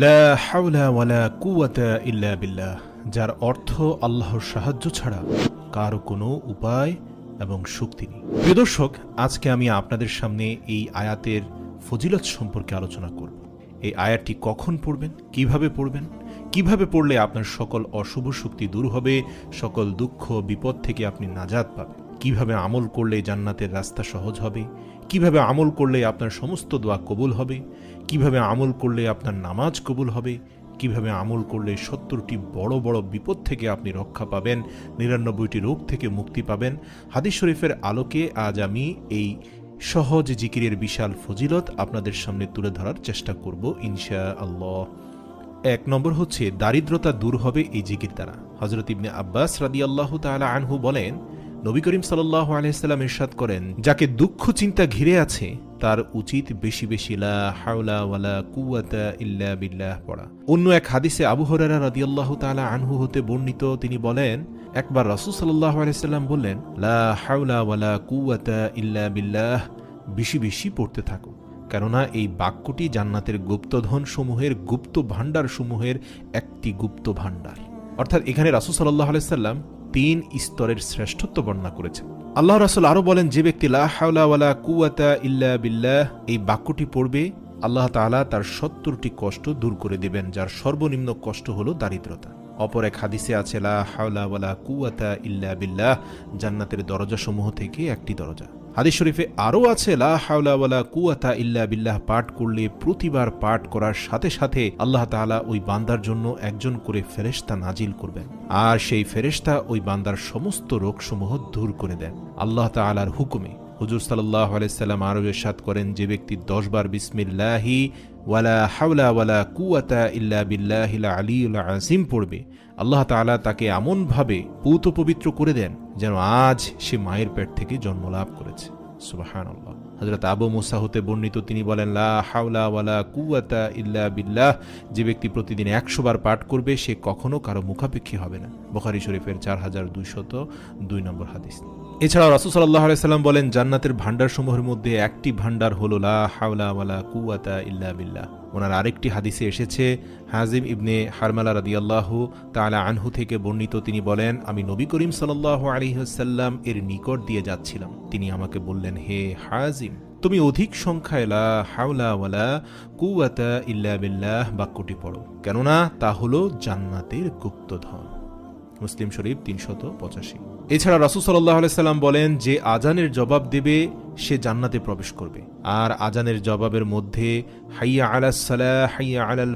লা হাওলা ওয়ালা কুওয়াতা ইল্লা বিল্লাহ, যার অর্থ আল্লাহর সাহায্য ছাড়া কারো কোনো উপায় এবং শক্তি নেই। প্রিয় দর্শক, আজকে আমি আপনাদের সামনে এই আয়াতের ফজিলত সম্পর্কে আলোচনা করব। এই আয়াতটি কখন পড়বেন, কিভাবে পড়লে আপনার সকল অশুভ শক্তি দূর হবে, সকল দুঃখ বিপদ থেকে আপনি নাজাত পাবেন, কিভাবে আমল করলে জান্নাতের রাস্তা সহজ হবে, কিভাবে আমল করলে আপনার সমস্ত দোয়া কবুল হবে, কিভাবে আমল করলে আপনার নামাজ কবুল হবে, কিভাবে আমল করলে ৭০টি বড় বড় বিপদ থেকে আপনি রক্ষা পাবেন, ৯৯টি রোগ থেকে মুক্তি পাবেন। হাদিস শরীফের আলোকে আজ আমি এই সহজ জিকিরের বিশাল ফজিলত আপনাদের সামনে তুলে ধরার চেষ্টা করব ইনশাআল্লাহ। ১ নম্বর হচ্ছে, দারিদ্রতা দূর হবে এই জিকির দ্বারা। হযরত ইবনে আব্বাস রাদিয়াল্লাহু তাআলা আনহু বলেন, নবী করিম সাল্লাল্লাহু আলাইহি সাল্লাম ইরশাদ করেন, যাকে দুঃখ চিন্তা ঘিরে আছে তার উচিত বেশি বেশি লা হাওলা ওয়ালা কুওয়াতা ইল্লা বিল্লাহ পড়া। অন্য এক হাদিসে আবু হুরায়রা রাদিয়াল্লাহু তাআলা আনহু হতে বর্ণিত, তিনি বলেন, একবার রাসূল সাল্লাল্লাহু আলাইহি সাল্লাম বললেন, লা হাওলা ওয়ালা কুওয়াতা ইল্লা বিল্লাহ, বেশি বেশি পড়তে থাকো, কেননা এই বাক্যটি জান্নাতের গুপ্তধন সমূহের, গুপ্ত ভাণ্ডার সমূহের একটি গুপ্ত ভাণ্ডার। অর্থাৎ এখানে রাসূল সাল্লাল্লাহু আলাইহি সাল্লাম ৩ স্তরের শ্রেষ্ঠত্ব বর্ণনা করেছেন। আল্লাহ রাসূল আরো বলেন, যে ব্যক্তি লা হাওলা ওয়ালা কুওয়াতা ইল্লা বিল্লাহ এই বাক্যটি পড়বে, আল্লাহ তাআলা তার ৭০টি কষ্ট দূর করে দেবেন, যার সর্বনিম্ন কষ্ট হলো দারিদ্রতা। অপর এক হাদিসে আছে, লা হাওলা ওয়ালা কুওয়াতা ইল্লা বিল্লাহ জান্নাতের দরজা সমূহ থেকে একটি দরজা। হাদিস শরীফে আরও আছে, লা হাওলা ওয়ালা কুওয়াতা ইল্লা বিল্লাহ পাঠ করলে প্রতিবার পাঠ করার সাথে সাথে আল্লাহ তাআলা ওই বান্দার জন্য একজন করে ফেরেশতা নাজিল করবেন, আর সেই ফেরেশতা ওই বান্দার সমস্ত রোগসমূহ দূর করে দেন আল্লাহ তাআলার হুকুমে। হুজুর সাল্লাল্লাহু আলাইহি সাল্লাম আরো ইরশাদ করেন, যে ব্যক্তি ১০ বার বিসমিল্লাহি ওয়ালা হাওলা ওয়ালা কুওয়াতা ইল্লা বিল্লাহিল আলিয়্যিল আযীম পড়বে, আল্লাহ তাআলা তাকে এমনভাবে পূত পবিত্র করে দেন যেন আজ সে মায়ের পেট থেকে জন্ম লাভ করেছে। সুবহানাল্লাহ। হযরত আবু মুসা হতে বর্ণিত, তিনি বলেন, লা হাওলা ওয়ালা কুওয়াতা ইল্লা বিল্লাহ, যে ব্যক্তি প্রতিদিন ১০০ বার পাঠ করবে সে কখনো কারো মুখাপেক্ষী হবে না। বুখারী শরীফের ৪২০২ নম্বর হাদিস। এছাড়াও রাসূল সাল্লাল্লাহু আলাইহি সাল্লাম বলেন, জান্নাতের ভাণ্ডারসমূহের মধ্যে একটি ভাণ্ডার হলো লা হাওলা ওয়ালা কুওয়াতা ইল্লা বিল্লাহ। ওনার আরেকটি হাদিসে এসেছে, হাজিম ইবনে হারমালা রাদিয়াল্লাহু তাআলা আনহু থেকে বর্ণিত, তিনি বলেন, আমি নবী করিম সাল্লাল্লাহু আলাইহি ওয়াসাল্লাম এর নিকট দিয়ে যাচ্ছিলাম, তিনি আমাকে বললেন, হে হাজিম, তুমি অধিক সংখ্যায় লা হাওলা ওয়ালা কুওয়াতা ইল্লা বিল্লাহ বাক্যটি পড়ো, কেননা তা হলো জান্নাতের গুপ্তধন। মুসলিম শরীফ ৩৮৫। এছাড়া রাসূল সাল্লাল্লাহু আলাইহি সাল্লাম বলেন, যে আজানের জবাব দেবে সে জান্নাতে প্রবেশ করবে। আর আজানের জবাবের মধ্যে হাইয়া আলাস সালাহ, হাইয়া আলাল